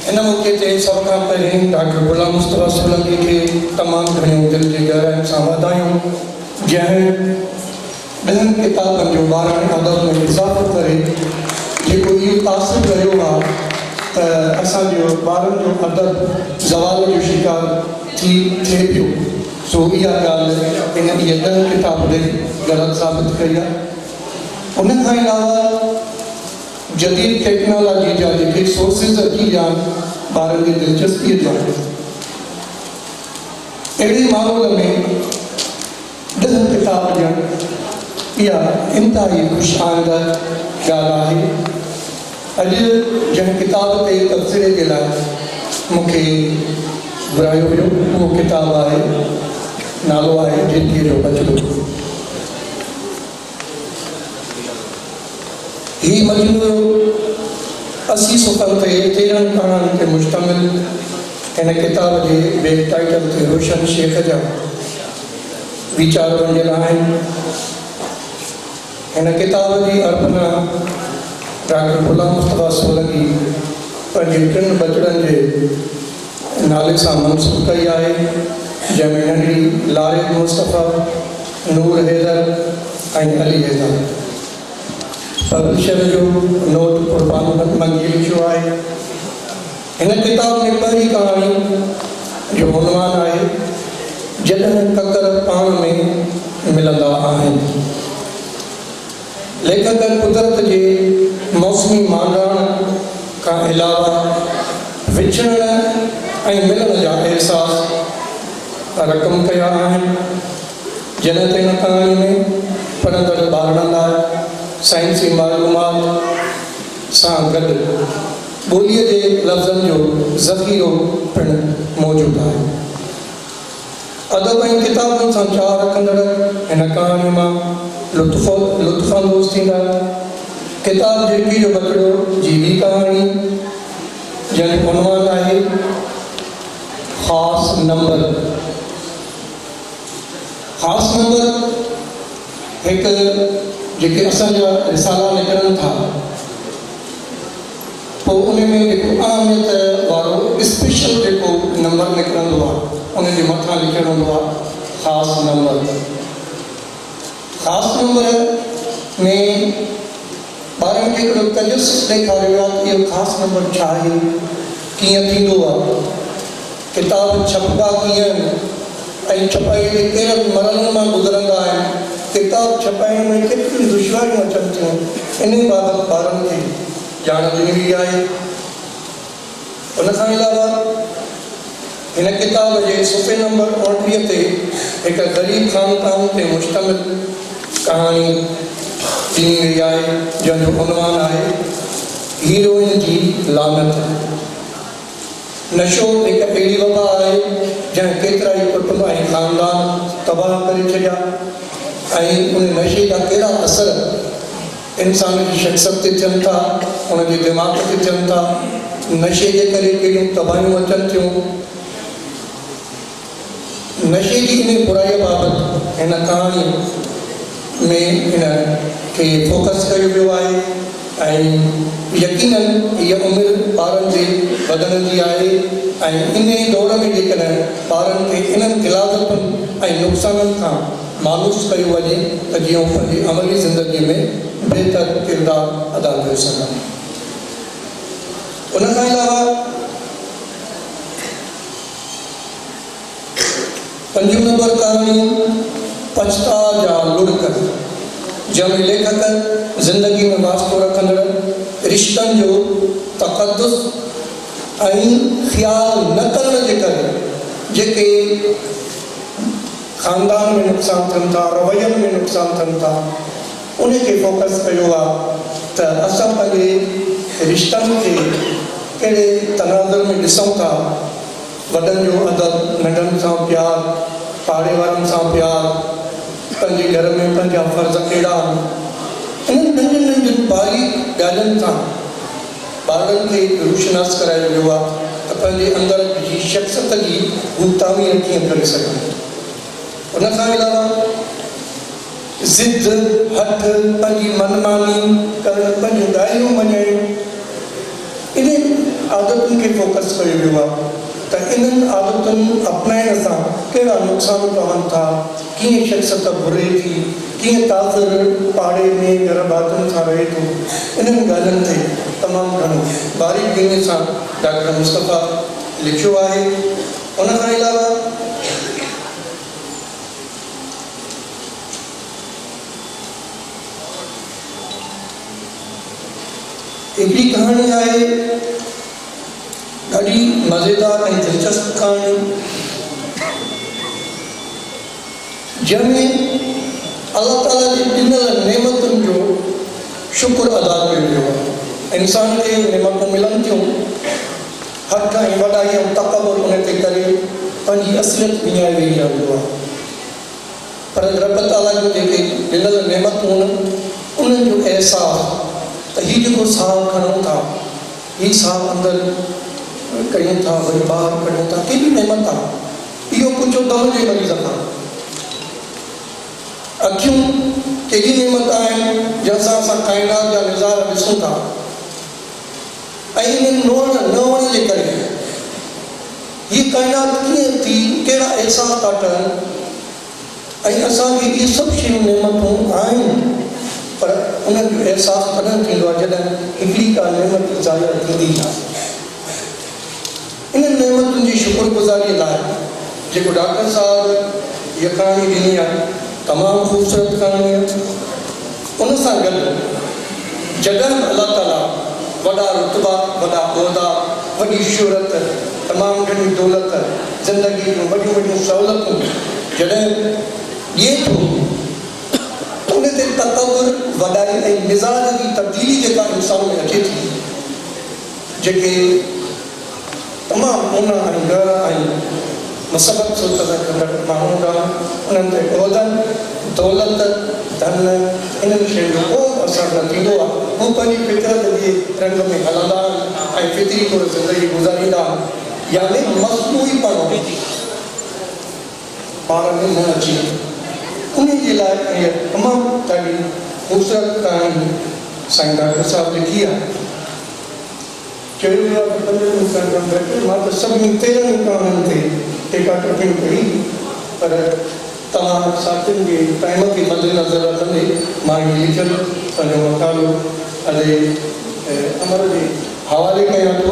इन मौके ते सभ खां पहिरीं डॉक्टर गुलाम मुस्तफ़ा सोलंकी खे तमामु घणियूं दिलि जी गहराइयुनि सां वाधायूं, जंहिं ॿियनि किताबनि जो ॿारहं अदब में इज़ाफ़ो करे जेको इहो तासिर कयो आहे त असांजो ॿारनि जो अदब ज़वाल जो शिकार थिए पियो, सो इहा ॻाल्हि इन इहे 10 किताब ॾेई ग़लति साबित कई आहे। उन खां अलावा जदीद टेक्नोलॉजी जा जेके सोर्सिस अची विया आहिनि ॿारनि जी दिलचस्पीअ जा, अहिड़े माहौल में 10 किताब ॾियणु इहा इंतिहाई ख़ुशआमद ॻाल्हि आहे। अॼु जंहिं किताब ते तबसरे जे लाइ मूंखे घुरायो हुयो उहो किताबु आहे, नालो आहे ज़िंदगीअ जो मजमूओ। ही मजमूओ 80 सुफ़्हनि ते 13 कहाणियुनि ते मुश्तमिल हिन किताब जे बैक टाइटल ते रोशन शेख जा वीचार वंडियल आहिनि। हिन किताब जी अर्पना डॉक्टर गुलाम मुस्तफ़ा सोलंकी पंहिंजे 3 बचड़नि जे नाले सां मंसूब कई आहे, जंहिंमें नंढड़ी लारिब मुस्तफ़ा, नूर हैदर ऐं अली हैदर। पब्लिशर जो नोट कुर्बान मंगी लिखियो आहे। हिन किताब में पहिरीं कहाणी जो उनवान आहे जॾहिं ककर पाण में मिलंदा आहिनि। लेखक कुदरत जे मौसमी मांडाण खां अलावा विछड़ण ऐं मिलण जा अहसास रक़म कया आहिनि, जॾहिं त हिन कहाणी में पढ़ंदड़ ॿारनि लाइ साइंसी मालूमात सां गॾु ॿोलीअ जे लफ़्ज़नि जो ज़ख़ीरो पिणु मौजूदु आहे। अदब ऐं किताबनि सां चाह रखंदड़ हिन कहाणी मां लुत्फ़अंदोज़ थींदा। किताब ज़िंदगी जो बचड़ो जी ॿी कहाणी जंहिंजो उनवान आहे ख़ासि नंबर। ख़ासि नंबर हिकु जेके असांजा रिसाला निकिरनि था, पोइ उन में जेको अहमियत वारो स्पेशल जेको नंबर निकिरंदो आहे उन जे मथां लिखियलु हूंदो आहे ख़ासि नंबर। ख़ासि नंबर में ॿारनि खे हिकिड़ो तजुस्सुस ॾेखारियो आहे कि इहो ख़ासि नंबर छा आहे, कीअं थींदो आहे, किताब छपंदा कीअं आहिनि ऐं छपाई जे कहिड़े मरहलनि मां गुज़रंदा आहिनि, किताब छपाइण में केतिरियूं दुश्वारियूं अचनि थियूं, इन बाबति ॿारनि खे ॼाण ॾिनी वई आहे। उन खां अलावा हिन किताब जे सुफ़े नंबर 29 ते हिकु ग़रीब ख़ानदान ते मुश्तमिल कहाणी ॾिनी वई आहे, जंहिंजो उनवान आहे हीरोइन जी लानत। नशो हिकु अहिड़ी वबा आहे जंहिं केतिरा ई कुटुंब ऐं ख़ानदान तबाह करे छॾिया ऐं उन नशे जा कहिड़ा असर इंसान जी शख़्सियत ते थियनि था, उनजे दिमाग़ ते थियनि था, नशे जे करे कहिड़ियूं तबाहियूं अचनि थियूं। नशे जी इन बुराईअ बाबति हिन कहाणी में हिन खे फोकस कयो वियो आहे ऐं यकीनन इहा उमिरि ॿारनि जे बदनंदी आहे ऐं इन दौर में जेकॾहिं ॿारनि खे इन्हनि गिलाज़तुनि ऐं नुक़साननि खां मालूस कयो वञे त जीअं उहो पंहिंजी अमली ज़िंदगीअ में बहितर किरदारु अदा करे सघनि। उन खां अलावा 5 नंबर कहाणी पछता जा लुड़क, जंहिंमें लेखक ज़िंदगी में वास्तो रखंदड़ रिश्तनि जो तक़दुस ऐं ख़्याल न करण जे करे जेके ख़ानदान में नुक़सान थियनि था, रवैयनि में नुक़सान थियनि था, उन खे फोकस कयो आहे त असां पंहिंजे रिश्तनि खे कहिड़े तनाज़ुर में ॾिसूं था। वॾनि जो अदब, नंढनि सां प्यारु, पाड़े वारनि सां प्यारु, पंहिंजे घर में पंहिंजा फ़र्ज़ कहिड़ा आहिनि, इन्हनि नंढियुनि नंढियुनि बारीक ॻाल्हियुनि सां ॿारनि खे रोशनास करायो वियो आहे त पंहिंजे अंदर जी शख़्सियत जी हू तामीर कीअं करे सघनि। उन खां अलावा ज़िद, हथ, पंहिंजी मनमानी करणु, पंहिंजूं ॻाल्हियूं मञणु, इन आदतुनि खे फोकस कयो वियो आहे त इन्हनि आदतुनि अपनाइण सां कहिड़ा नुक़सान पवनि था, कीअं शख़्सियत घुरे थी, कीअं तासिर पाड़े में घर भातियुनि सां रहे थो, इन्हनि ॻाल्हियुनि ते तमामु घणो बारीक़ीअ सां डॉक्टर मुस्तफ़ा लिखियो आहे। उन खां अलावा हिकिड़ी कहाणी आहे, ॾाढी मज़ेदार ऐं दिलचस्प कहाणी, जंहिंमें अलाह ताला जी ॾिनल नेमतुनि जो शुक्र अदा कयो वियो आहे। इंसान खे नेमतूं मिलनि थियूं, हथ ऐं वॾाई ऐं तकबर उन ते करे पंहिंजी असलियत विञाए वेही रहंदो आहे। पर रब ताला जूं जेके ॾिनल नेमतूं उन्हनि जो अहसासु त हीउ जेको साहु खणूं था, हीउ साहु अंदरि कयूं था, वरी ॿाहिरि कढूं था, केॾी नेमत आहे। इहो पुछो दम जे मरीज़ खां। अखियूं केॾी नेमत आहिनि जंहिंसां असां काइनात जा नज़ारा ॾिसूं था, ऐं इन न हुअण जे करे हीअ काइनात कीअं थी, कहिड़ा अहसास था ठहनि, ऐं असांखे इहे सभु शयूं नेमतूं आहिनि, पर उन्हनि जो अहसासु तॾहिं थींदो आहे जॾहिं हिकिड़ी का नेमत ज़ाहिर थींदी आहे। इन्हनि नेमतुनि जी शुक्रगुज़ारीअ लाइ जेको डॉक्टर साहिबु इहा कहाणी ॾिनी आहे, तमामु ख़ूबसूरत कहाणी आहे। उन सां गॾु जॾहिं अलाह ताला वॾा रुतबा, वॾा उहिदा, वॾी शोहरत, तमामु घणी दौलत, ज़िंदगी जूं वॾियूं वॾियूं सहूलियतूं जॾहिं ॾिए थो, उन ते तकबर, वॾाई ऐं मिज़ाज जी तब्दीली जेका इंसान में अचे थी, जेके तमामु ऊन ऐं डर ऐं मुसबत सोच सां कंदड़ माण्हू हूंदा, उन्हनि ते उहिदनि, दौलत, धन, इन्हनि शयुनि जो को असरु न थींदो आहे। हू पंहिंजी फितरत जे रंग में हलंदा ऐं फितरी तौरु ज़िंदगी गुज़ारींदा, यानी मसनूई पण पाण में न अचे। उन जे लाइ इहा तमामु ॾाढी ख़ूबसूरत कहाणी साईं डॉक्टर साहिबु लिखी आहे। चयो वियो आहे त 5 मिंट खां घटि मां त सभिनी 13 कहाणियुनि ते टेका टपियूं कई, पर तव्हां साथियुनि जे टाइम खे मद्देनज़र रखंदे मां इहो लिखियलु पंहिंजो मकालो अॼु अमर जे हवाले कयां थो।